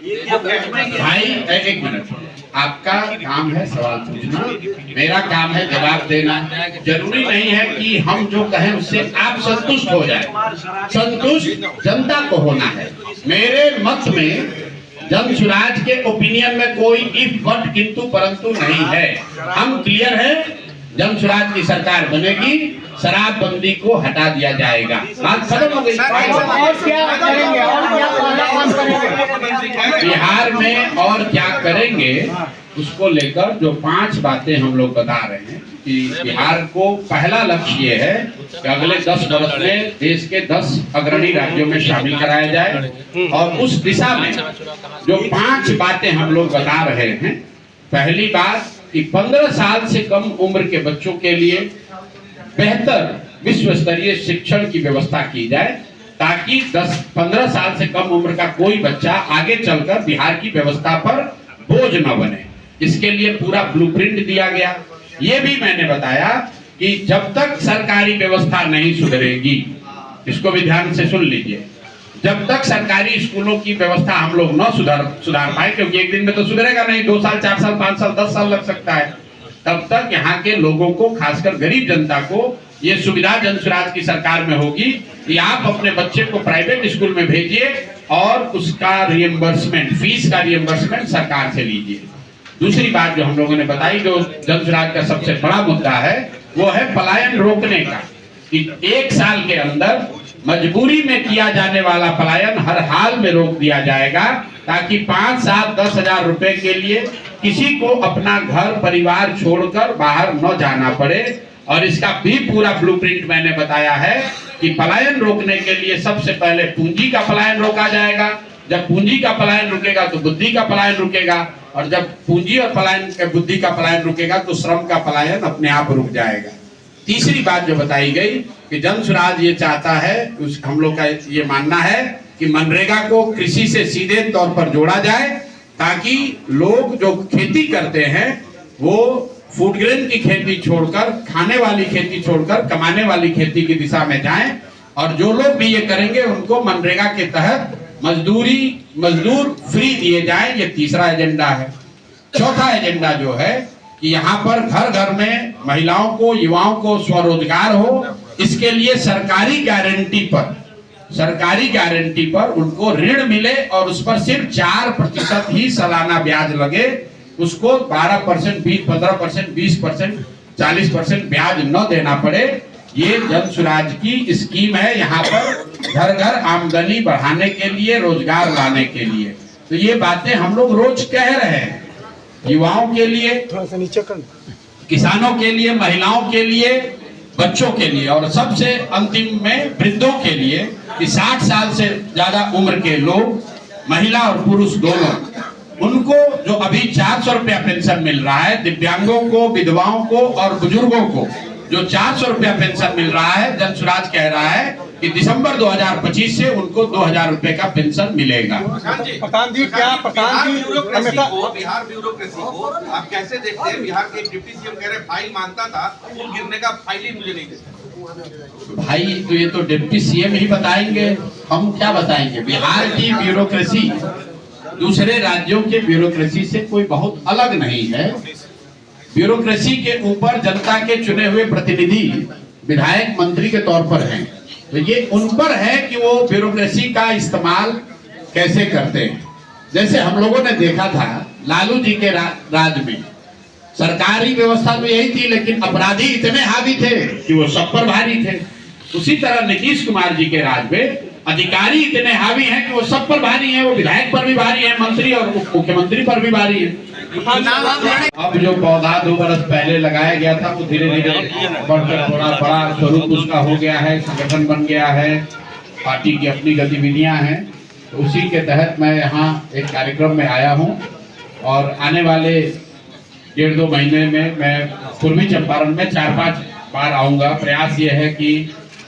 भाई एक मिनट, आपका काम है सवाल पूछना, मेरा काम है जवाब देना। जरूरी नहीं है कि हम जो कहें उससे आप संतुष्ट हो जाए, संतुष्ट जनता को होना है। मेरे मत में जन सुराज के ओपिनियन में कोई इफ बट किंतु परंतु नहीं है। हम क्लियर है, जन सुराज की सरकार बनेगी, शराबबंदी को हटा दिया जाएगा, बात खत्म हो गई। और क्या करेंगे, और क्या बिहार में और क्या करेंगे उसको लेकर जो 5 बातें हम लोग बता रहे हैं कि बिहार को पहला लक्ष्य ये है कि अगले 10 वर्ष में देश के 10 अग्रणी राज्यों में शामिल कराया जाए। और उस दिशा में जो 5 बातें हम लोग बता रहे हैं, पहली बात कि 15 साल से कम उम्र के बच्चों के लिए बेहतर विश्व स्तरीय शिक्षण की व्यवस्था की जाए, ताकि 10-15 साल से कम उम्र का कोई बच्चा आगे चलकर बिहार की व्यवस्था पर बोझ न बने। इसके लिए पूरा ब्लूप्रिंट दिया गया। ये भी मैंने बताया कि जब तक सरकारी व्यवस्था नहीं सुधरेगी, इसको भी ध्यान से सुन लीजिए, जब तक सरकारी स्कूलों की व्यवस्था हम लोग न सुधार पाए, क्योंकि एक दिन में तो सुधरेगा नहीं, 2 साल 4 साल 5 साल 10 साल लग सकता है, तब तक यहाँ के लोगों को, खासकर गरीब जनता को, ये सुविधा जन सुराज की सरकार में होगी कि आप अपने बच्चे को प्राइवेट स्कूल में भेजिए और उसका रिएम्बर्समेंट, फीस का रिएम्बर्समेंट सरकार से लीजिए। दूसरी बात जो हम लोगों ने बताई, जो जन सुराज का सबसे बड़ा मुद्दा है, वो है पलायन रोकने का, कि 1 साल के अंदर मजबूरी में किया जाने वाला पलायन हर हाल में रोक दिया जाएगा, ताकि 5, 7, 10 हजार रुपए के लिए किसी को अपना घर परिवार छोड़कर बाहर न जाना पड़े। और इसका भी पूरा ब्लूप्रिंट मैंने बताया है कि पलायन रोकने के लिए सबसे पहले पूंजी का पलायन रोका जाएगा। जब पूंजी का पलायन रुकेगा तो बुद्धि का पलायन रुकेगा, और जब पूंजी और बुद्धि का पलायन रुकेगा तो श्रम का पलायन अपने आप रुक जाएगा। तीसरी बात जो बताई गई कि जन सुराज ये चाहता है, हम लोग का ये मानना है कि मनरेगा को कृषि से सीधे तौर पर जोड़ा जाए, ताकि लोग जो खेती करते हैं वो फूड ग्रेन की खेती छोड़कर, खाने वाली खेती छोड़कर कमाने वाली खेती की दिशा में जाएं। और जो लोग भी ये करेंगे उनको मनरेगा के तहत मजदूर फ्री दिए जाएं। ये तीसरा एजेंडा है। चौथा एजेंडा जो है कि यहाँ पर घर घर में महिलाओं को, युवाओं को स्वरोजगार हो, इसके लिए सरकारी गारंटी पर उनको ऋण मिले और उस पर सिर्फ 4% ही सालाना ब्याज लगे। उसको 12%, 15%, 20%, 40% ब्याज न देना पड़े। ये जन सुराज की स्कीम है, यहाँ पर घर घर आमदनी बढ़ाने के लिए, रोजगार लाने के लिए। तो ये बातें हम लोग रोज कह रहे हैं, युवाओं के लिए, थोड़ा सा नीचे कर, किसानों के लिए, महिलाओं के लिए, बच्चों के लिए, और सबसे अंतिम में वृद्धों के लिए कि 60 साल से ज्यादा उम्र के लोग, महिला और पुरुष दोनों, उनको जो अभी 400 रुपया पेंशन मिल रहा है, दिव्यांगों को, विधवाओं को और बुजुर्गों को जो 400 रुपया पेंशन मिल रहा है, जन सुराज कह रहा है कि दिसंबर 2025 से उनको 2000 रुपए का पेंशन मिलेगा। प्रधान जी, क्या प्रधान जी बिहार ब्यूरोक्रेसी को आप कैसे देखते हैं? बिहार के डिप्टी सीएम कह रहे फाइल मांगता था, पुल गिरने का फाइल ही मुझे नहीं देता। भाई तो ये तो डिप्टी सीएम ही बताएंगे, हम क्या बताएंगे? बिहार की ब्यूरोक्रेसी दूसरे राज्यों के ब्यूरोक्रेसी से कोई बहुत अलग नहीं है। ब्यूरोक्रेसी के ऊपर जनता के चुने हुए प्रतिनिधि विधायक, मंत्री के तौर पर हैं, तो ये उन पर है कि वो ब्यूरोक्रेसी का इस्तेमाल कैसे करते हैं। जैसे हम लोगों ने देखा था लालू जी के राज में, सरकारी व्यवस्था तो यही थी, लेकिन अपराधी इतने हावी थे कि वो सब पर भारी थे। उसी तरह नीतीश कुमार जी के राज में अधिकारी इतने हावी हैं कि वो सब पर भारी हैं, वो विधायक पर भी भारी है, मंत्री और मुख्यमंत्री पर भी भारी है। अब जो पौधा 2 बरस पहले लगाया गया था वो धीरे धीरे बढ़कर थोड़ा बड़ा स्वरूप उसका हो गया है, संगठन बन गया है, पार्टी की अपनी गतिविधियां हैं। तो उसी के तहत मैं यहाँ एक कार्यक्रम में आया हूँ, और आने वाले 1.5-2 महीने में मैं पूर्वी चंपारण में 4-5 बार आऊँगा। प्रयास ये है कि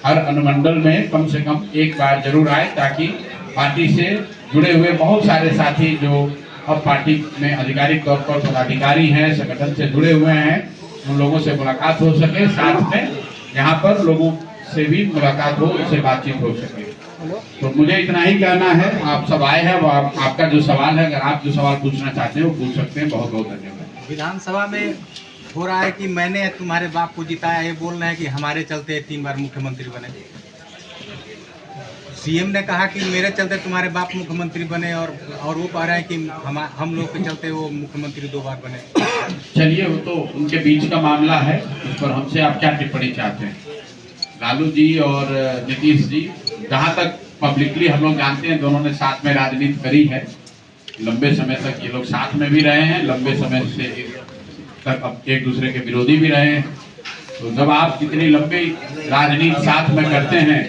हर अनुमंडल में कम से कम 1 बार जरूर आए, ताकि पार्टी से जुड़े हुए बहुत सारे साथी जो अब पार्टी में आधिकारिक तौर पर पदाधिकारी हैं, संगठन से जुड़े हुए हैं, उन लोगों से मुलाकात हो सके, साथ में यहाँ पर लोगों से भी मुलाकात हो, उनसे बातचीत हो सके। तो मुझे इतना ही कहना है। आप सब आए हैं, वो आपका जो सवाल है, अगर आप जो सवाल पूछना चाहते हैं वो पूछ सकते हैं। बहुत बहुत धन्यवाद। विधानसभा में हो रहा है कि मैंने तुम्हारे बाप को जिताया, ये बोल रहे हैं कि हमारे चलते 3 बार मुख्यमंत्री बने। सीएम ने कहा कि मेरे चलते तुम्हारे बाप मुख्यमंत्री बने, और वो कह रहे हैं कि हम लोग के चलते वो मुख्यमंत्री 2 बार बने। चलिए, वो तो उनके बीच का मामला है, उस पर हमसे आप क्या टिप्पणी चाहते हैं? लालू जी और नीतीश जी, जहाँ तक पब्लिकली हम लोग जानते हैं, दोनों ने साथ में राजनीति करी है। लंबे समय तक ये लोग साथ में भी रहे हैं, लंबे समय से तक अब एक दूसरे के विरोधी भी रहे हैं। तो जब आप इतनी लंबी राजनीति साथ में करते हैं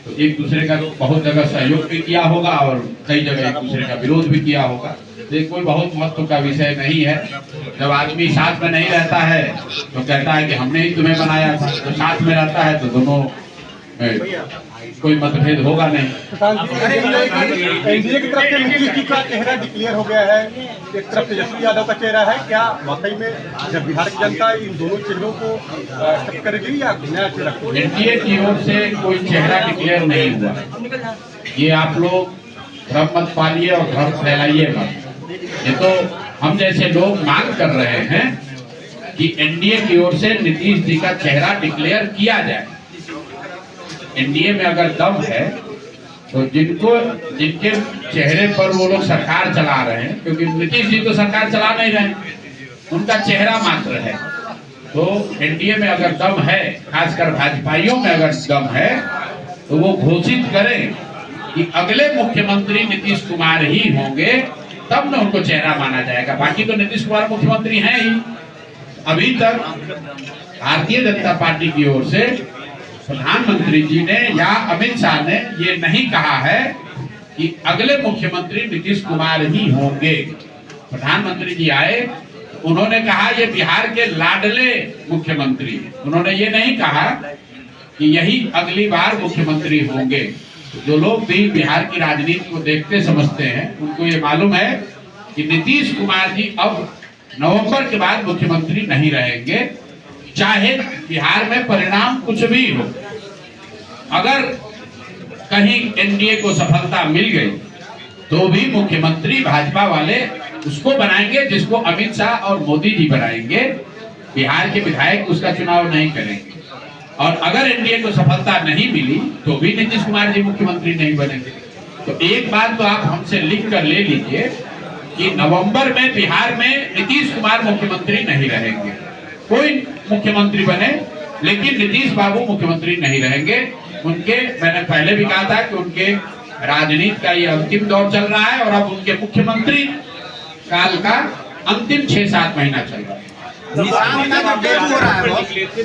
तो एक दूसरे का बहुत जगह सहयोग भी किया होगा और कई जगह एक दूसरे का विरोध भी किया होगा। तो ये कोई बहुत महत्व का विषय नहीं है। जब आदमी साथ में नहीं रहता है तो कहता है कि हमने ही तुम्हें बनाया था, तो साथ में रहता है तो दोनों कोई मतभेद होगा नहीं। एनडीए की तरफ से नीतीश जी का चेहरा डिक्लेयर हो गया है, एक तरफ तेजस्वी यादव का चेहरा है। क्या वाकई में जब बिहार की जनता इन दोनों चेहरों को एक्सेप्ट करेगी या नया चेहरा? एनडीए की ओर से कोई चेहरा डिक्लेयर नहीं हुआ। ये आप लोग भ्रम मत पालिए और भ्रम फैलाइए मत। ये तो हम जैसे लोग मांग कर रहे हैं कि एनडीए की ओर से नीतीश जी का चेहरा डिक्लेयर किया जाए। एनडीए में अगर दम है तो जिनके चेहरे पर वो लोग सरकार चला रहे हैं, क्योंकि नीतीश जी तो सरकार चला नहीं रहे, उनका चेहरा मात्र है। तो एनडीए में अगर दम है, खासकर भाजपाइयों में अगर दम है, तो वो घोषित करें कि अगले मुख्यमंत्री नीतीश कुमार ही होंगे, तब न उनको चेहरा माना जाएगा। बाकी तो नीतीश कुमार मुख्यमंत्री हैं ही। अभी तक भारतीय जनता पार्टी की ओर से प्रधानमंत्री जी ने या अमित शाह ने ये नहीं कहा है कि अगले मुख्यमंत्री नीतीश कुमार ही होंगे। प्रधानमंत्री जी आए, उन्होंने कहा ये बिहार के लाडले मुख्यमंत्री हैं। उन्होंने ये नहीं कहा कि यही अगली बार मुख्यमंत्री होंगे। जो लोग भी बिहार की राजनीति को देखते समझते हैं, उनको ये मालूम है कि नीतीश कुमार जी अब नवंबर के बाद मुख्यमंत्री नहीं रहेंगे, चाहे बिहार में परिणाम कुछ भी हो। अगर कहीं एनडीए को सफलता मिल गई तो भी मुख्यमंत्री भाजपा वाले उसको बनाएंगे जिसको अमित शाह और मोदी जी बनाएंगे। बिहार के विधायक उसका चुनाव नहीं करेंगे। और अगर एनडीए को सफलता नहीं मिली तो भी नीतीश कुमार जी मुख्यमंत्री नहीं बनेंगे। तो एक बात तो आप हमसे लिख कर ले लीजिए कि नवंबर में बिहार में नीतीश कुमार मुख्यमंत्री नहीं रहेंगे। कोई मुख्यमंत्री बने, लेकिन नीतीश बाबू मुख्यमंत्री नहीं रहेंगे। उनके, मैंने पहले भी कहा था कि उनके राजनीति का ये अंतिम दौर चल रहा है और अब उनके मुख्यमंत्री काल का अंतिम 6-7 महीना चल रहा है।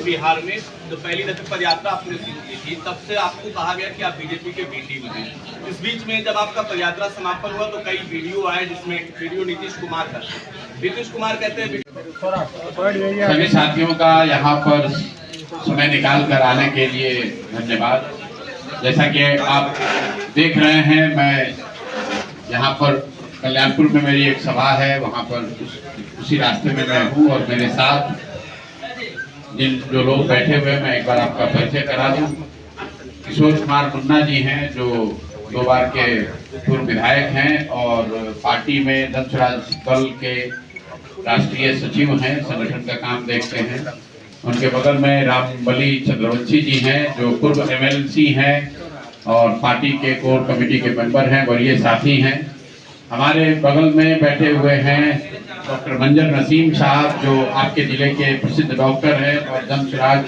बिहार में जो पहली दफे पद यात्रा आपने शुरू की थी, तब से आपको कहा गया कि आप बीजेपी के बीटी बने। इस बीच में जब आपका पद यात्रा समापन हुआ तो कई वीडियो आए, जिसमें वीडियो नीतीश कुमार का। नीतीश कुमार कहते हैं सभी साथियों का यहाँ पर समय निकाल कर आने के लिए धन्यवाद। जैसा कि आप देख रहे हैं, मैं यहाँ पर कल्याणपुर में मेरी एक सभा है, वहाँ पर उसी रास्ते में मैं हूँ और मेरे साथ जिन जो लोग बैठे हुए हैं, मैं एक बार आपका परिचय करा दूँ। किशोर कुमार मुन्ना जी हैं, जो 2 बार के पूर्व विधायक हैं और पार्टी में जनसुराज दल के राष्ट्रीय सचिव हैं, संगठन का काम देखते हैं। उनके बगल में रामबली चंद्रवंशी जी हैं, जो पूर्व एमएलसी हैं और पार्टी के कोर कमेटी के मेंबर हैं, वरीय साथी हैं। हमारे बगल में बैठे हुए हैं डॉक्टर मंजर नसीम साहब, जो आपके जिले के प्रसिद्ध डॉक्टर हैं और जनसुराज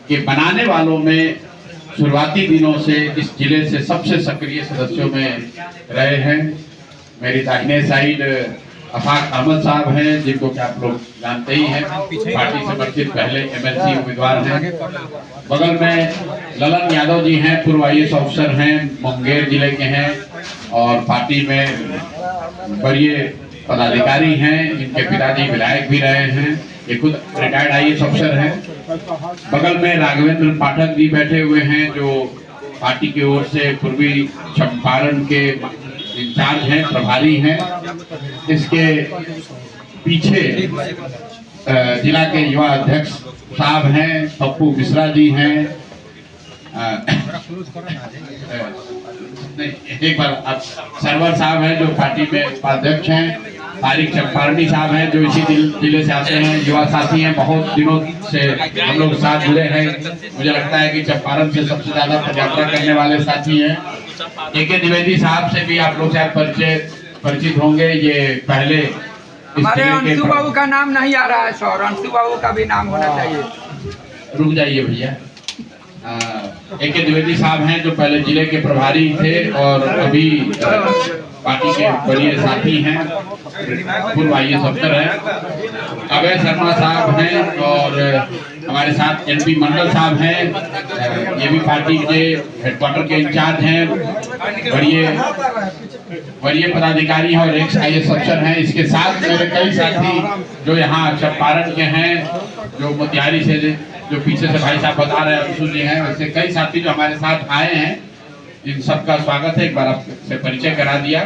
के बनाने वालों में शुरुआती दिनों से इस जिले से सबसे सक्रिय सदस्यों में रहे हैं। मेरी दाहिने साइड अफाक अहमद साहब हैं, जिनको कि आप लोग जानते ही हैं, पार्टी समर्थित पहले एमएलसी उम्मीदवार हैं। बगल में ललन यादव जी हैं, पूर्व आईएएस अफसर हैं, मुंगेर जिले के हैं और पार्टी में वरीय पदाधिकारी हैं। इनके पिताजी विधायक भी रहे हैं, ये खुद रिटायर्ड आईएएस अफसर हैं। बगल में राघवेंद्र पाठक जी बैठे हुए हैं, जो पार्टी की ओर से पूर्वी चंपारण के इंचार्ज हैं, प्रभारी हैं। इसके पीछे जिला के युवा अध्यक्ष साहब हैं, पप्पू मिश्रा जी हैं, नहीं, एक बार आप सरवर साहब हैं जो पार्टी में उपाध्यक्ष हैं, तारिक चंपारनी साहब हैं जो इसी जिले से आते हैं, युवा साथी हैं, बहुत दिनों से हम लोग साथ जुड़े हैं। मुझे लगता है कि चंपारण से सबसे ज्यादा पदयात्रा करने वाले साथी हैं। ए.के. द्विवेदी साहब से भी आप लोग शायद परिचित होंगे। ये पहले हमारे अंशु बाबू का नाम नहीं आ रहा है सर, अंशु बाबू का भी नाम होना चाहिए। रुक जाइए भैया। ए.के. द्विवेदी साहब हैं जो पहले जिले के प्रभारी थे और अभी पार्टी के बड़े साथी हैं, पूर्व IAS अफसर हैं। अभय शर्मा साहब हैं और हमारे साथ MP मंडल साहब हैं, ये भी पार्टी के हेडक्वार्टर के इंचार्ज हैं, वरीय पदाधिकारी हैं और ex IAS अफसर हैं। इसके साथ मेरे कई साथी जो यहाँ चंपारण के हैं, जो मोतिहारी से जो पीछे से भाई साहब बता रहे हैं अंशु जी हैं, वैसे कई साथी जो हमारे साथ आए हैं, इन सबका स्वागत है। एक बार आपसे परिचय करा दिया।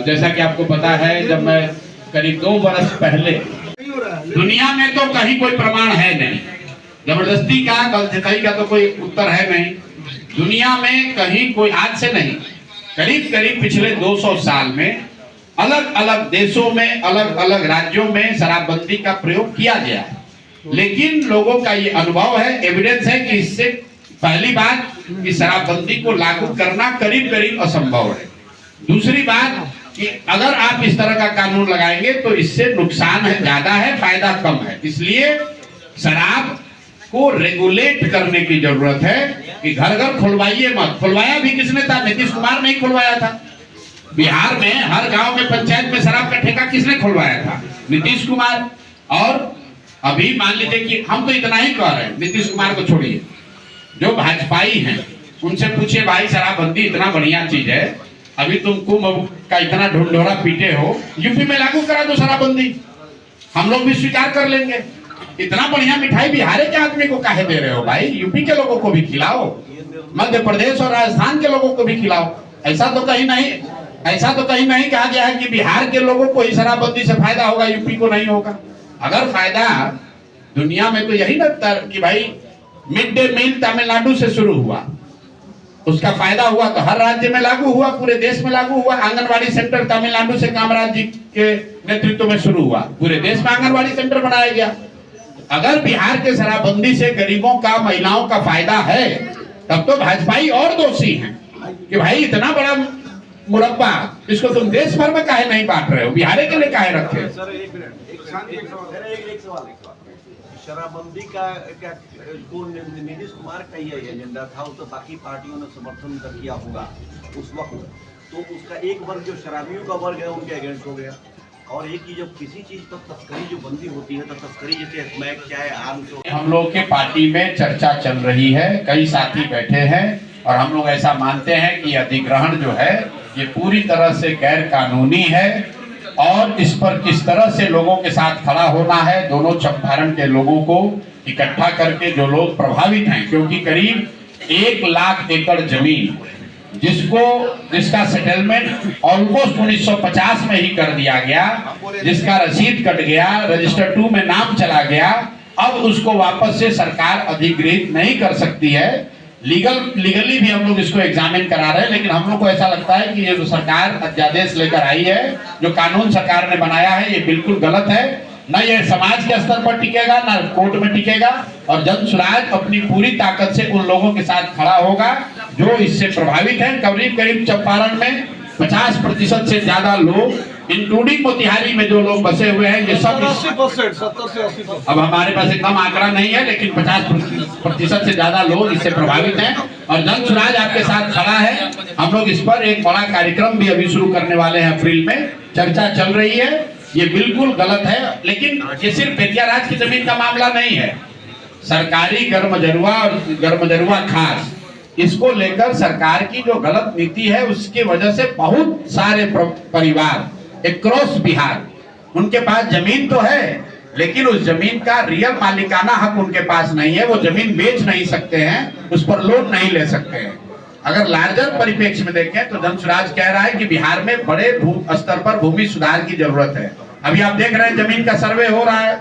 जैसा कि आपको पता है, जब मैं करीब 2 बरस पहले, दुनिया में तो कहीं कोई प्रमाण है नहीं, जबरदस्ती का गलती का तो कोई उत्तर है नहीं, दुनिया में कहीं कोई, आज से नहीं, करीब करीब पिछले 200 साल में अलग अलग देशों में, अलग अलग राज्यों में शराबबंदी का प्रयोग किया गया है। लेकिन लोगों का ये अनुभव है, एविडेंस है कि इससे पहली बात कि शराबबंदी को लागू करना करीब करीब असंभव है। दूसरी बात कि अगर आप इस तरह का कानून लगाएंगे तो इससे नुकसान है ज्यादा है, फायदा कम है। इसलिए शराब को रेगुलेट करने की जरूरत है कि घर घर खुलवाइए मत। खुलवाया भी किसने था? नीतीश कुमार नहीं खुलवाया था। बिहार में हर गांव में, पंचायत में शराब का ठेका किसने खुलवाया था? नीतीश कुमार। और अभी मान लीजिए कि हम तो इतना ही कह रहे हैं, नीतीश कुमार को छोड़िए, जो भाजपाई हैं उनसे पूछिए, भाई शराबबंदी इतना बढ़िया चीज है, अभी तुम कुंभ का इतना ढोंढोरा पीटे हो, यूपी में लागू करा दो शराबबंदी, हम लोग भी स्वीकार कर लेंगे। इतना बढ़िया मिठाई बिहार के आदमी को काहे दे रहे हो भाई? यूपी के लोगों को भी खिलाओ, मध्य प्रदेश और राजस्थान के लोगों को भी खिलाओ। ऐसा तो कहीं नहीं कहा गया है कि बिहार के लोगों को ही शराबबंदी से फायदा होगा, यूपी को नहीं होगा। अगर फायदा दुनिया में तो यही लगता कि भाई मिड डे मील तमिलनाडु से शुरू हुआ, उसका फायदा हुआ तो हर राज्य में लागू हुआ, पूरे देश में लागू हुआ। आंगनवाड़ी सेंटर तमिलनाडु से कामराज जी के नेतृत्व में शुरू हुआ, पूरे देश में आंगनवाड़ी सेंटर बनाया गया। अगर बिहार के शराबबंदी से गरीबों का, महिलाओं का फायदा है, तब तो भाजपाई और दोषी हैं कि भाई इतना बड़ा मुरब्बा, इसको तुम देश भर में काहे नहीं बांट रहे हो, बिहार के लिए काहे रखे? शराबबंदी का क्या नीतीश कुमार का ही एजेंडा था, तो बाकी पार्टियों ने समर्थन कर किया होगा उस वक्त, तो उसका एक वर्ग जो शराबियों का वर्ग है उनके अगेंस्ट हो गया। और एक ही जब किसी चीज पर तस्करी जो बंदी होती है, तो तस्करी जैसे स्मैक, चाय, आम, हम लोग के पार्टी में चर्चा चल रही है, कई साथी बैठे हैं और हम लोग ऐसा मानते हैं कि अधिग्रहण जो है ये पूरी तरह से गैर कानूनी है और इस पर किस तरह से लोगों के साथ खड़ा होना है, दोनों चंपारण के लोगों को इकट्ठा करके, जो लोग प्रभावित हैं, क्योंकि करीब 1 लाख एकड़ जमीन जिसका सेटलमेंट ऑलमोस्ट 1950 में ही कर दिया गया, जिसका रसीद कट गया, रजिस्टर 2 में नाम चला गया, अब उसको वापस से सरकार अधिग्रहित नहीं कर सकती है। लीगली भी हम लोग इसको एग्जामिन करा रहे हैं, लेकिन हम लोग को ऐसा लगता है कि ये जो सरकार अध्यादेश लेकर आई है, जो कानून सरकार ने बनाया है, ये बिल्कुल गलत है। न ये समाज के स्तर पर टिकेगा, न कोर्ट में टिकेगा, और जन सुराज अपनी पूरी ताकत से उन लोगों के साथ खड़ा होगा जो इससे प्रभावित हैं। करीब करीब चंपारण में 50% से ज्यादा लोग, इंक्लूडिंग मोतिहारी में जो लोग बसे हुए हैं, ये सब 70 से 80%। अब हमारे पास एकदम आंकड़ा नहीं है, लेकिन 50% से ज्यादा लोग इससे प्रभावित हैं और जन सुराज आपके साथ खड़ा है। हम लोग इस पर एक बड़ा कार्यक्रम भी अभी शुरू करने वाले हैं, अप्रैल में चर्चा चल रही है। ये बिल्कुल गलत है, लेकिन ये सिर्फ बेतियाराज की जमीन का मामला नहीं है। सरकारी गर्मजरुआ और गर्मजरुआ खास, इसको लेकर सरकार की जो गलत नीति है, उसकी वजह से बहुत सारे परिवार अक्रॉस बिहार, उनके पास जमीन तो है, लेकिन उस जमीन का रियल मालिकाना हक उनके पास नहीं है। वो जमीन बेच नहीं सकते हैं, उस पर लोन नहीं ले सकते हैं। अगर लार्जर परिप्रेक्ष्य में देखें तो जनसुराज कह रहा है कि बिहार में बड़े स्तर पर भूमि सुधार की जरूरत है। अभी आप देख रहे हैं जमीन का सर्वे हो रहा है,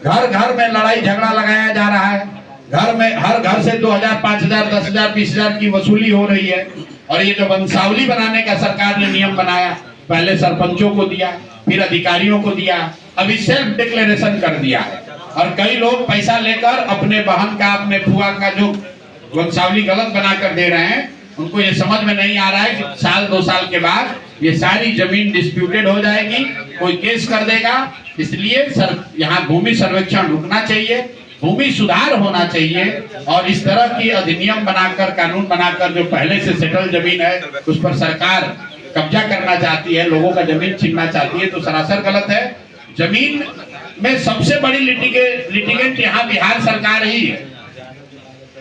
घर घर में लड़ाई झगड़ा लगाया जा रहा है, घर में हर घर से 2000, 5000, 10,000, 20,000 की वसूली हो रही है और ये जो वंशावली बनाने का सरकार ने नियम बनाया, पहले सरपंचों को दिया, फिर अधिकारियों को दिया, अभी सेल्फ डिक्लेरेशन कर दिया है। और कई लोग पैसा लेकर अपने बहन का, अपने फुआ का जो वंशावली गलत बनाकर दे रहे हैं, उनको ये समझ में नहीं आ रहा है कि साल 2 साल के बाद ये सारी जमीन डिस्प्यूटेड हो जाएगी, कोई केस कर देगा। इसलिए यहाँ भूमि सर्वेक्षण रुकना चाहिए, भूमि सुधार होना चाहिए, और इस तरह की अधिनियम बनाकर, कानून बनाकर जो पहले से सेटल जमीन है उस पर सरकार कब्जा करना चाहती है, लोगों का जमीन छीनना चाहती है, तो सरासर गलत है। जमीन में सबसे बड़ी लिटिगेंट यहाँ बिहार सरकार ही है।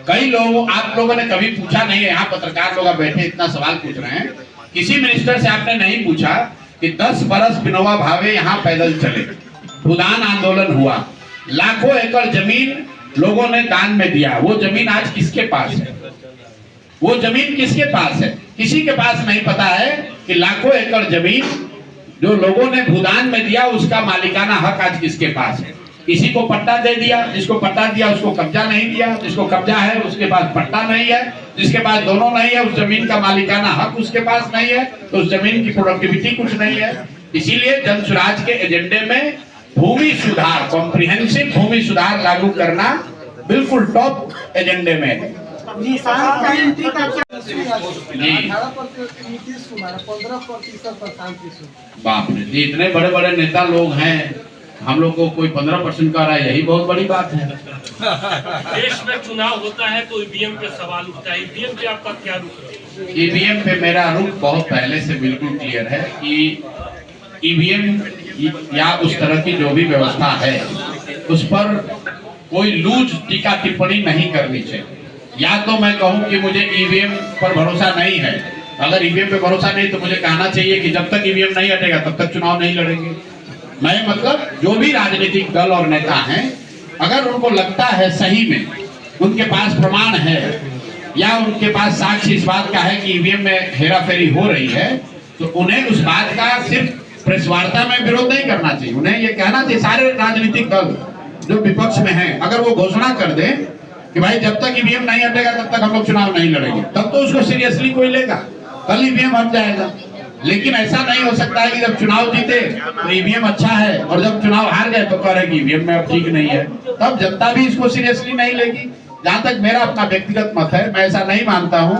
कई लोग, आप लोगों ने कभी पूछा नहीं है, यहाँ पत्रकार लोग बैठे इतना सवाल पूछ रहे हैं, किसी मिनिस्टर से आपने नहीं पूछा कि 10 बरस विनोबा भावे यहाँ पैदल चले, भूदान आंदोलन हुआ, लाखों एकड़ जमीन लोगों ने दान में दिया, वो जमीन आज किसके पास है? वो जमीन किसके पास है? किसी के पास नहीं पता है कि लाखों एकड़ जमीन जो लोगों ने भूदान में दिया उसका मालिकाना हक आज किसके पास है? किसी को पट्टा दे दिया, जिसको पट्टा दिया उसको कब्जा नहीं दिया, जिसको कब्जा है उसके पास पट्टा नहीं है, जिसके पास दोनों नहीं है उस जमीन का मालिकाना हक उसके पास नहीं है, तो उस जमीन की प्रोडक्टिविटी कुछ नहीं है। इसीलिए जन स्वराज के एजेंडे में भूमि सुधार, कॉम्प्रिहेंसिव भूमि सुधार लागू करना बिल्कुल टॉप एजेंडे में है। जी 15% बाप रे, इतने बड़े बड़े नेता लोग हैं, हम लोग को कोई 15% का रहा है, यही बहुत बड़ी बात है। देश में चुनाव होता है तो ईवीएम पे सवाल उठता है, ईवीएम पे आपका क्या रुख है? ईवीएम पे मेरा रुख बहुत पहले से बिल्कुल क्लियर है कि ईवीएम या उस तरह की जो भी व्यवस्था है उस पर कोई लूज टीका टिप्पणी नहीं करनी चाहिए। या तो मैं कहूं कि मुझे ईवीएम पर भरोसा नहीं है, अगर ईवीएम पे भरोसा नहीं तो मुझे कहना चाहिए कि जब तक ईवीएम नहीं हटेगा तब तक चुनाव नहीं लड़ेंगे। मैं मतलब जो भी राजनीतिक दल और नेता हैं, अगर उनको लगता है सही में उनके पास प्रमाण है या उनके पास साक्ष्य इस बात का है कि ईवीएम में हेराफेरी हो रही है, तो उन्हें उस बात का सिर्फ प्रेस वार्ता में विरोध नहीं करना चाहिए, उन्हें ये कहना चाहिए, सारे राजनीतिक दल जो विपक्ष में हैं अगर वो घोषणा कर दें कि भाई जब तक ईवीएम नहीं हटेगा तब तक हम लोग चुनाव नहीं लड़ेंगे, तब तो उसको सीरियसली कोई लेगा, कल ईवीएम हट जाएगा। लेकिन ऐसा नहीं हो सकता है कि जब चुनाव जीते तो ईवीएम अच्छा है और जब चुनाव हार गए तो कह रहे कि ईवीएम में अब ठीक नहीं है, तब जनता भी इसको सीरियसली नहीं लेगी। जहां तक मेरा अपना व्यक्तिगत मत है, मैं ऐसा नहीं मानता हूं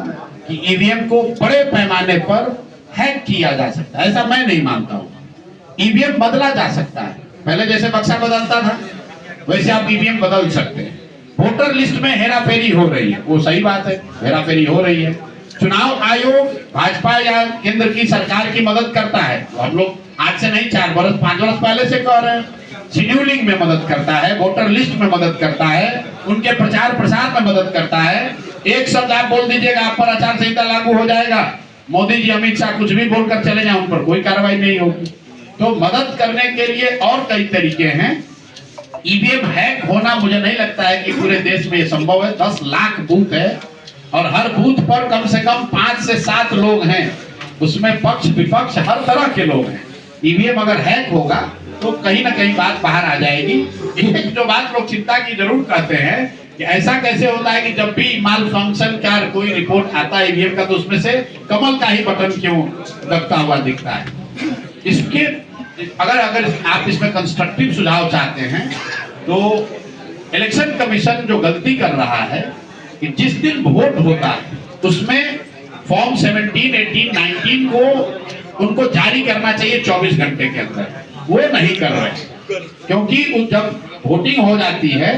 कि ईवीएम को बड़े पैमाने पर हैक किया जा सकता है, ऐसा मैं नहीं मानता हूं। ईवीएम बदला जा सकता है, पहले जैसे बक्सा बदलता था वैसे आप ईवीएम बदल सकते हैं। वोटर लिस्ट में हेराफेरी हो रही है, वो सही बात है, हेराफेरी हो रही है। चुनाव आयोग भाजपा या केंद्र की सरकार की मदद करता है, हम लोग आज से नहीं 4 बरस 5 बरस पहले से कह रहे हैं। शेड्यूलिंग में मदद करता है, वोटर लिस्ट में मदद करता है, उनके प्रचार प्रसार में मदद करता है। एक शब्द आप बोल दीजिएगा आप पर आचार संहिता लागू हो जाएगा, मोदी जी अमित शाह कुछ भी बोलकर चले जाए उन पर कोई कार्रवाई नहीं होगी। तो मदद करने के लिए और कई तरीके हैं। ईवीएम हैक होना मुझे नहीं लगता है कि पूरे देश में ये संभव है। 10 लाख बूथ है और हर बूथ पर कम से कम 5 से 7 लोग हैं, उसमें पक्ष विपक्ष हर तरह के लोग हैं। ईवीएम अगर हैक होगा तो कहीं ना कहीं बात बाहर आ जाएगी। एक जो बात लोग चिंता की जरूर करते हैं कि ऐसा कैसे होता है कि जब भी माल फंक्शन का कोई रिपोर्ट आता है ईवीएम का तो उसमें से कमल का ही बटन क्यों दबता हुआ दिखता है। इसके अगर आप इसमें कंस्ट्रक्टिव सुझाव चाहते हैं तो इलेक्शन कमीशन जो गलती कर रहा है कि जिस दिन वोट होता है उसमें फॉर्म 17, 18, 19 को उनको जारी करना चाहिए 24 घंटे के अंदर, वो नहीं कर रहे। क्योंकि जब वोटिंग हो जाती है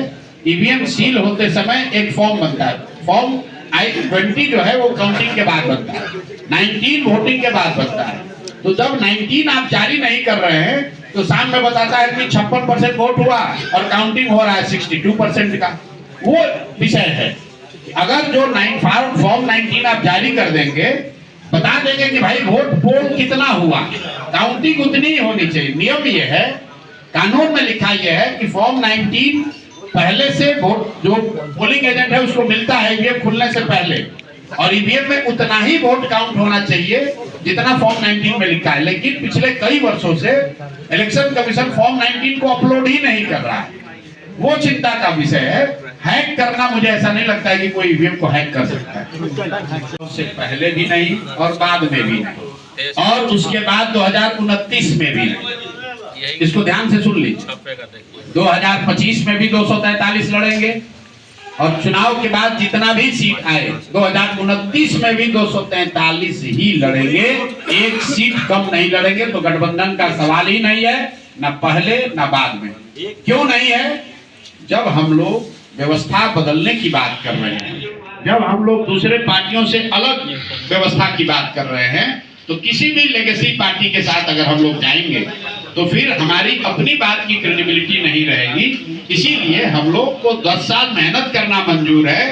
ईवीएम सील होते समय एक फॉर्म बनता है, फॉर्म I-20 जो है वो काउंटिंग के बाद बनता है, 19 वोटिंग के बाद बनता है। तो जब 19 आप जारी नहीं कर रहे हैं तो शाम में बताता है कि 56% वोट हुआ और काउंटिंग हो रहा है 62% का। वो विषय है। अगर जो फॉर्म 19 आप जारी कर देंगे, बता देंगे कि भाई वोट पोल कितना हुआ, काउंटिंग उतनी ही होनी चाहिए। नियम ये है, कानून में लिखा यह है कि फॉर्म 19 पहले से वोट जो पोलिंग एजेंट है उसको मिलता है ईवीएम खुलने से पहले, और ईवीएम में उतना ही वोट काउंट होना चाहिए जितना फॉर्म 19 में लिखा है। लेकिन पिछले कई वर्षों से इलेक्शन कमीशन फॉर्म 19 को अपलोड ही नहीं कर रहा है। वो चिंता का विषय है। हैक करना मुझे ऐसा नहीं लगता है कि कोई ईवीएम को हैक कर सकता है, उससे पहले भी नहीं और बाद में भी नहीं, और उसके बाद 2029 में भी नहीं। इसको ध्यान से सुन लीजिए, 2025 में भी 243 लड़ेंगे, और चुनाव के बाद जितना भी सीट आए 2029 में भी 243 ही लड़ेंगे, एक सीट कम नहीं लड़ेंगे। तो गठबंधन का सवाल ही नहीं है, न पहले न बाद में। क्यों नहीं है? जब हम लोग व्यवस्था बदलने की बात कर रहे हैं, जब हम लोग दूसरे पार्टियों से अलग व्यवस्था की बात कर रहे हैं, तो किसी भी लेगेसी पार्टी के साथ अगर हम लोग जाएंगे तो फिर हमारी अपनी बात की क्रेडिबिलिटी नहीं रहेगी। इसीलिए हम लोग को 10 साल मेहनत करना मंजूर है,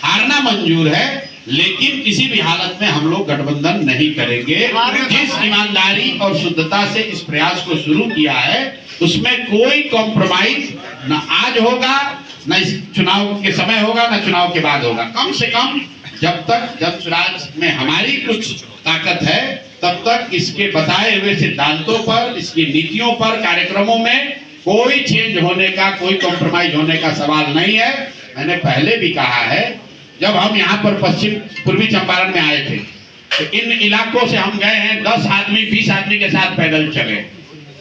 हारना मंजूर है, लेकिन किसी भी हालत में हम लोग गठबंधन नहीं करेंगे। जिस ईमानदारी और शुद्धता से इस प्रयास को शुरू किया है, उसमें कोई कॉम्प्रोमाइज न आज होगा, न इस चुनाव के समय होगा, न चुनाव के बाद होगा। कम से कम जब तक जनसुराज में हमारी कुछ ताकत है, तब तक इसके बताए हुए सिद्धांतों पर, इसकी नीतियों पर, कार्यक्रमों में कोई चेंज होने का, कोई कॉम्प्रोमाइज होने का सवाल नहीं है। मैंने पहले भी कहा है, जब हम यहाँ पर पूर्वी चंपारण में आए थे, तो इन इलाकों से हम गए हैं 10 आदमी 20 आदमी के साथ पैदल चले।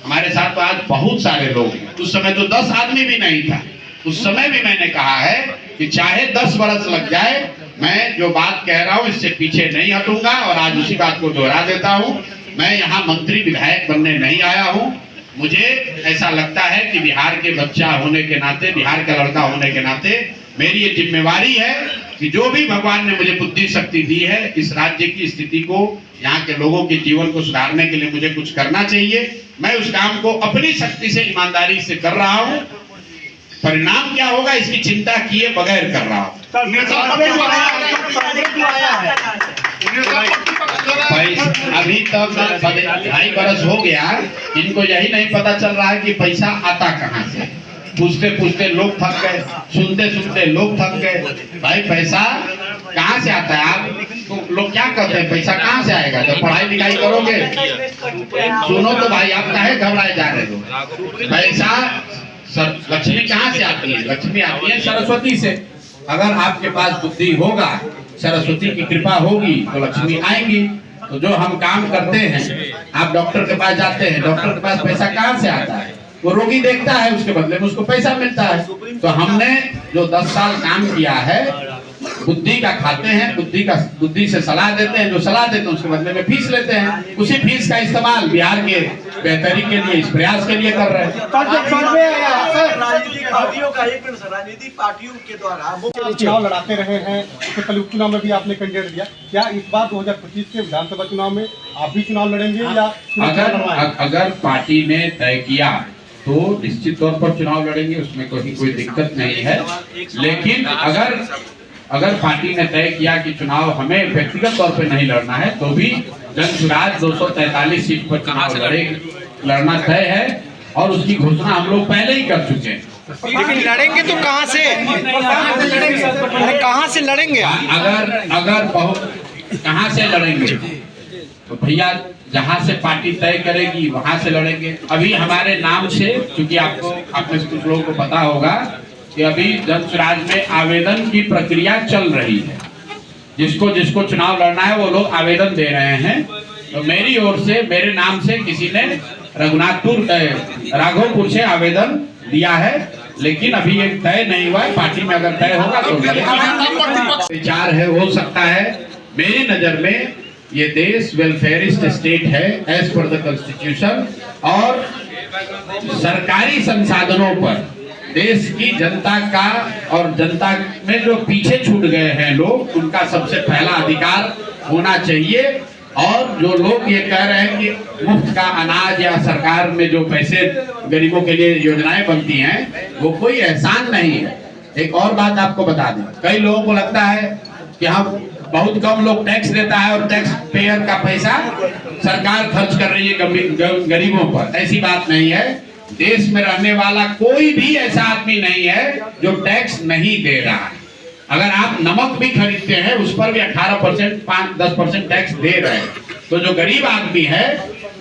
हमारे साथ तो आज बहुत सारे लोग हैं। उस समय तो 10 आदमी भी नहीं था। उस समय भी मैंने कहा है कि चाहे 10 बरस लग जाए, मैं जो बात कह रहा हूँ इससे पीछे नहीं हटूंगा, और आज उसी बात को दोहरा देता हूँ। मैं यहाँ मंत्री विधायक बनने नहीं आया हूँ। मुझे ऐसा लगता है कि बिहार के बच्चा होने के नाते, बिहार का लड़का होने के नाते मेरी ये जिम्मेवारी है कि जो भी भगवान ने मुझे बुद्धि शक्ति दी है, इस राज्य की स्थिति को, यहाँ के लोगों के जीवन को सुधारने के लिए मुझे कुछ करना चाहिए। मैं उस काम को अपनी शक्ति से, ईमानदारी से कर रहा हूँ। परिणाम क्या होगा इसकी चिंता किए बगैर कर रहा हूँ। अभी तक 2.5 बरस हो गया, इनको यही नहीं पता चल रहा है कि पैसा आता कहाँ से। पूछते पूछते लोग थक गए, सुनते सुनते लोग थक गए। भाई पैसा कहाँ से आता है? आप तो लोग क्या कहते हैं, पैसा कहाँ से आएगा? जब पढ़ाई लिखाई करोगे। सुनो तो भाई, आप काहे घबराए जा रहे हो? पैसा लक्ष्मी कहाँ से आती है? लक्ष्मी आती है सरस्वती से। अगर आपके पास बुद्धि होगा, सरस्वती की कृपा होगी, तो लक्ष्मी आएंगी। तो जो हम काम करते हैं, आप डॉक्टर के पास जाते हैं, डॉक्टर के पास पैसा कहाँ से आता है? वो रोगी देखता है, उसके बदले में उसको पैसा मिलता है। तो हमने जो 10 साल काम किया है, बुद्धि का खाते हैं, बुद्धि से सलाह देते हैं, जो सलाह देते हैं उसके बदले में फीस लेते हैं। उसी फीस का इस्तेमाल बिहार के बेहतरी के लिए, इस प्रयास के लिए कर रहे हैं। राजनीतिक पार्टियों के द्वारा चुनाव लड़ाते रहे हैं, उससे पहले उपचुनाव में भी आपने कैंडिडेट दिया। क्या इस बार 2025 के विधानसभा चुनाव में आप भी चुनाव लड़ेंगे या अगर पार्टी ने तय किया तो निश्चित तौर पर चुनाव लड़ेंगे, उसमें कोई दिक्कत नहीं है। लेकिन अगर पार्टी ने तय किया कि चुनाव हमें व्यक्तिगत तौर पर नहीं लड़ना है, तो भी जनसुराज 243 सीट पर चुनाव लड़ना तय है, और उसकी घोषणा हम लोग पहले ही कर चुके हैं। लेकिन लड़ेंगे तो कहाँ से लड़ेंगे? अगर कहाँ से लड़ेंगे तो भैया, जहाँ से पार्टी तय करेगी वहां से लड़ेंगे। अभी हमारे नाम से, क्योंकि आप में से कुछ लोगों को पता होगा कि अभी जनसुराज में आवेदन की प्रक्रिया चल रही है। जिसको चुनाव लड़ना है वो लोग आवेदन दे रहे हैं। तो मेरी ओर से, मेरे नाम से किसी ने राघोपुर से आवेदन दिया है, लेकिन अभी एक तय नहीं हुआ है। पार्टी में अगर तय होगा तो विचार है, हो सकता है। मेरी नजर में ये देश वेलफेयरिस्ट स्टेट है एज पर द कॉन्स्टिट्यूशन, और सरकारी संसाधनों पर देश की जनता का, और जनता में जो पीछे छूट गए हैं लोग, उनका सबसे पहला अधिकार होना चाहिए। और जो लोग ये कह रहे हैं कि मुफ्त का अनाज या सरकार में जो पैसे गरीबों के लिए योजनाएं बनती हैं, वो कोई एहसान नहीं है। एक और बात आपको बता दें, कई लोगों को लगता है कि हम बहुत कम लोग टैक्स देता है और टैक्स पेयर का पैसा सरकार खर्च कर रही है गरीबों पर। ऐसी बात नहीं है। देश में रहने वाला कोई भी ऐसा आदमी नहीं है जो टैक्स नहीं दे रहा है। अगर आप नमक भी खरीदते हैं, उस पर भी 18%, 5-10% टैक्स दे रहे हैं। तो जो गरीब आदमी है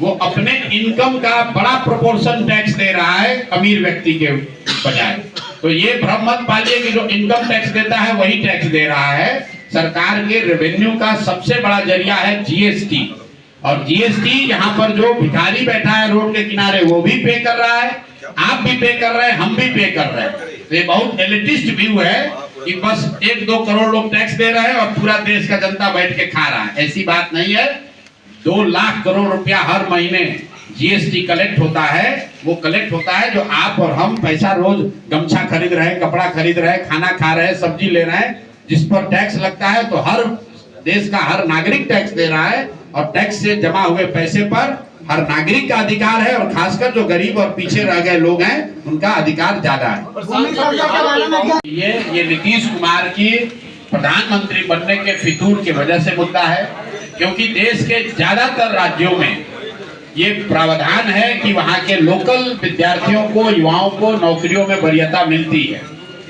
वो अपने इनकम का बड़ा प्रोपोर्शन टैक्स दे रहा है अमीर व्यक्ति के बजाय। तो ये भ्रम मत पालिए कि जो इनकम टैक्स देता है वही टैक्स दे रहा है। सरकार के रेवेन्यू का सबसे बड़ा जरिया है जीएसटी, और जीएसटी यहाँ पर जो भिखारी बैठा है रोड के किनारे वो भी पे कर रहा है, आप भी पे कर रहे हैं, हम भी पे कर रहे हैं। तो ये बहुत एलिटिस्ट व्यू है कि बस 1-2 करोड़ लोग टैक्स दे रहे हैं और पूरा देश का जनता बैठ के खा रहा है। ऐसी बात नहीं है। 2 लाख करोड़ रुपया हर महीने जीएसटी कलेक्ट होता है। वो कलेक्ट होता है जो आप और हम पैसा रोज गमछा खरीद रहे हैं, कपड़ा खरीद रहे हैं, खाना खा रहे हैं, सब्जी ले रहे हैं, जिस पर टैक्स लगता है। तो हर देश का हर नागरिक टैक्स दे रहा है, और टैक्स से जमा हुए पैसे पर हर नागरिक का अधिकार है, और खासकर जो गरीब और पीछे रह गए लोग हैं उनका अधिकार ज्यादा है। ये नीतीश कुमार की प्रधानमंत्री बनने के फितूर की वजह से मुद्दा है, क्योंकि देश के ज्यादातर राज्यों में ये प्रावधान है कि वहाँ के लोकल विद्यार्थियों को, युवाओं को नौकरियों में वरीयता मिलती है।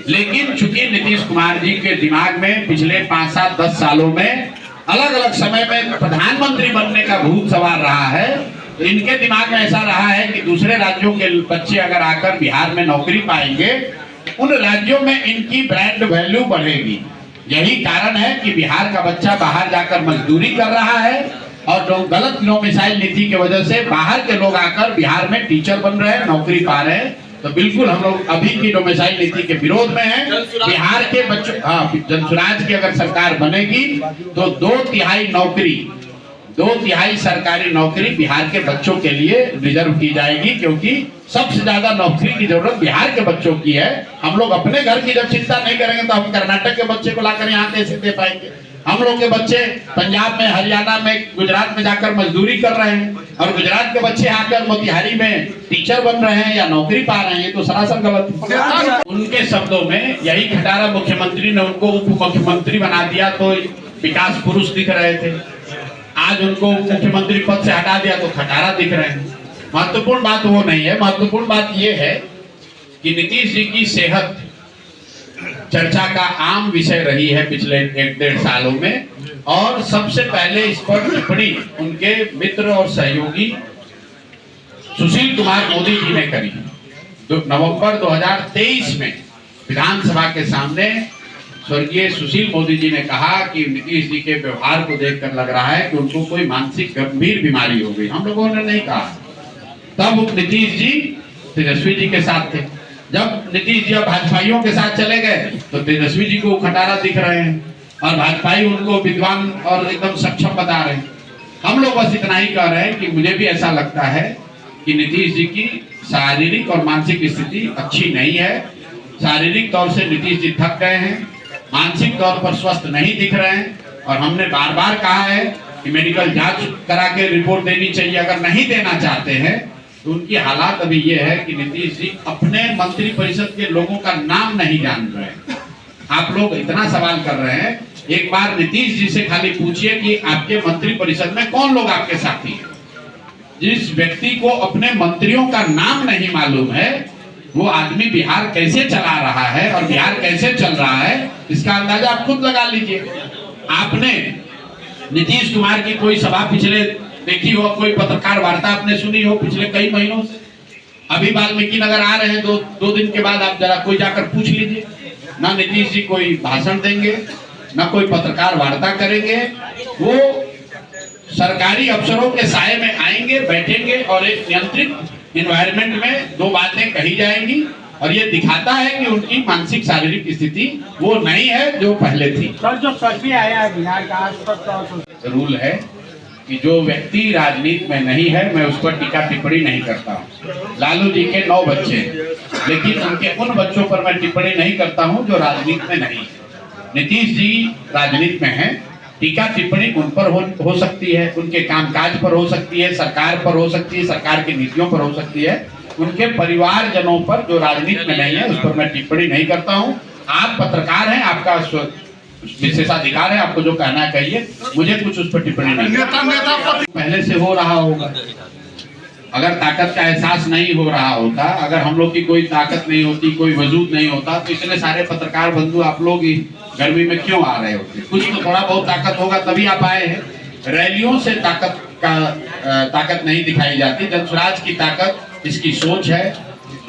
लेकिन चूंकि नीतीश कुमार जी के दिमाग में पिछले 5, 7, 10 सालों में अलग अलग समय में प्रधानमंत्री बनने का भूत सवार रहा है, तो इनके दिमाग में ऐसा रहा है कि दूसरे राज्यों के बच्चे अगर आकर बिहार में नौकरी पाएंगे, उन राज्यों में इनकी ब्रांड वैल्यू बढ़ेगी। यही कारण है कि बिहार का बच्चा बाहर जाकर मजदूरी कर रहा है, और जो गलत डोमिसाइल नीति की वजह से बाहर के लोग आकर बिहार में टीचर बन रहे हैं, नौकरी पा रहे हैं। तो बिल्कुल हम लोग अभी की डोमिसाइल नीति के विरोध में हैं। बिहार के बच्चों, जनसुराज की अगर सरकार बनेगी तो 2/3 सरकारी नौकरी बिहार के बच्चों के लिए रिजर्व की जाएगी, क्योंकि सबसे ज्यादा नौकरी की जरूरत बिहार के बच्चों की है। हम लोग अपने घर की जब चिंता नहीं करेंगे तो हम कर्नाटक के बच्चे को लाकर यहाँ कैसे दे पाएंगे? हम लोग के बच्चे पंजाब में, हरियाणा में, गुजरात में जाकर मजदूरी कर रहे हैं, और गुजरात के बच्चे आकर मोतिहारी में टीचर बन रहे हैं या नौकरी पा रहे हैं, तो सरासर गलत है। उनके शब्दों में यही खटारा मुख्यमंत्री ने उनको उप मुख्यमंत्री बना दिया तो विकास पुरुष दिख रहे थे, आज उनको मुख्यमंत्री पद से हटा दिया तो खटारा दिख रहे हैं। महत्वपूर्ण बात वो नहीं है। महत्वपूर्ण बात ये है कि नीतीश जी की सेहत चर्चा का आम विषय रही है पिछले 1-1.5 सालों में, और सबसे पहले इस पर टिप्पणी उनके मित्र और सहयोगी सुशील कुमार मोदी जी ने करी। नवंबर 2023 में विधानसभा के सामने स्वर्गीय सुशील मोदी जी ने कहा कि नीतीश जी के व्यवहार को देखकर लग रहा है कि उनको कोई मानसिक गंभीर बीमारी हो गई। हम लोगों ने नहीं कहा। तब नीतीश जी तेजस्वी जी के साथ थे। जब नीतीश जी भाजपाइयों के साथ चले गए तो तेजस्वी जी को खटारा दिख रहे हैं, और भाजपाई उनको विद्वान और एकदम सक्षम बता रहे हैं। हम लोग बस इतना ही कह रहे हैं कि मुझे भी ऐसा लगता है कि नीतीश जी की शारीरिक और मानसिक स्थिति अच्छी नहीं है। शारीरिक तौर से नीतीश जी थक गए हैं, मानसिक तौर पर स्वस्थ नहीं दिख रहे हैं, और हमने बार बार कहा है कि मेडिकल जांच करा के रिपोर्ट देनी चाहिए। अगर नहीं देना चाहते हैं तो उनकी हालात अभी ये है कि नीतीश जी अपने मंत्री परिषद के लोगों का नाम नहीं जान रहे। आप लोग इतना सवाल कर रहे हैं, एक बार नीतीश जी से खाली पूछिए कि आपके मंत्री परिषद में कौन लोग आपके साथी हैं। जिस व्यक्ति को अपने मंत्रियों का नाम नहीं मालूम है, वो आदमी बिहार कैसे चला रहा है और बिहार कैसे चल रहा है, इसका अंदाजा आप खुद लगा लीजिए। आपने नीतीश कुमार की कोई सभा पिछले देखी हो, कोई पत्रकार वार्ता आपने सुनी हो पिछले कई महीनों से? अभी वाल्मीकि नगर आ रहे हैं, दो दिन के बाद आप जरा कोई जाकर पूछ लीजिए। ना नीतीश जी कोई भाषण देंगे, ना कोई पत्रकार वार्ता करेंगे। वो सरकारी अफसरों के साये में आएंगे, बैठेंगे, और एक नियंत्रित एनवायरनमेंट में 2 बातें कही जाएंगी, और ये दिखाता है कि उनकी मानसिक शारीरिक स्थिति वो नहीं है जो पहले थी। सर, जो सर्वे आया है बिहार का, रूल है कि जो व्यक्ति राजनीति में नहीं है मैं उस पर टीका टिप्पणी नहीं करता हूँ। लालू जी के 9 बच्चे, लेकिन उनके उन बच्चों पर मैं टिप्पणी नहीं करता हूँ जो राजनीति में नहीं है। नीतीश जी राजनीति में हैं, टीका टिप्पणी उन पर हो सकती है, उनके कामकाज पर हो सकती है, सरकार पर हो सकती है, सरकार की नीतियों पर हो सकती है। उनके परिवारजनों पर जो राजनीति में नहीं है उस पर मैं टिप्पणी नहीं करता हूँ। आप पत्रकार हैं, आपका विशेषाधिकार है, आपको जो कहना है कहिए, मुझे कुछ उस पर टिप्पणी नहीं। पहले से हो रहा होगा। अगर ताकत का एहसास नहीं हो रहा होता, अगर हम लोग की कोई ताकत नहीं होती, कोई वजूद नहीं होता, तो इतने सारे पत्रकार बंधु आप लोग गर्मी में क्यों आ रहे होते? कुछ तो थोड़ा बहुत ताकत होगा तभी आप आए हैं। रैलियों से ताकत नहीं दिखाई जाती। जनसुराज की ताकत इसकी सोच है,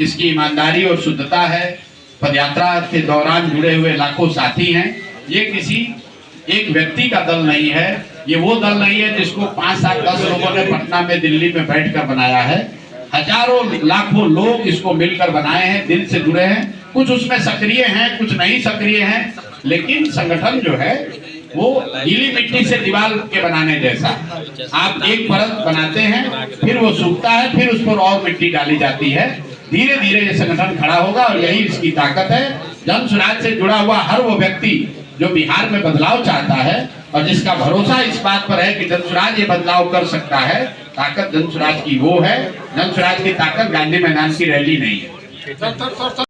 इसकी ईमानदारी और शुद्धता है, पदयात्रा के दौरान जुड़े हुए लाखों साथी हैं। ये किसी एक व्यक्ति का दल नहीं है, ये वो दल नहीं है जिसको 5, 7, 10 लोगों ने पटना में, दिल्ली में बैठकर बनाया है। हजारों लाखों लोग इसको मिलकर बनाए हैं, दिल से जुड़े हैं। कुछ उसमें सक्रिय हैं, कुछ नहीं सक्रिय हैं, लेकिन संगठन जो है वो गीली मिट्टी से दीवार के बनाने जैसा। आप एक परत बनाते हैं, फिर वो सूखता है, फिर उस पर और मिट्टी डाली जाती है। धीरे धीरे ये संगठन खड़ा होगा और यही इसकी ताकत है। जन स्वराज से जुड़ा हुआ हर वो व्यक्ति जो बिहार में बदलाव चाहता है और जिसका भरोसा इस बात पर है कि जन स्वराज ये बदलाव कर सकता है, ताकत जन स्वराज की वो है। जन स्वराज की ताकत गांधी मैदान की रैली नहीं है।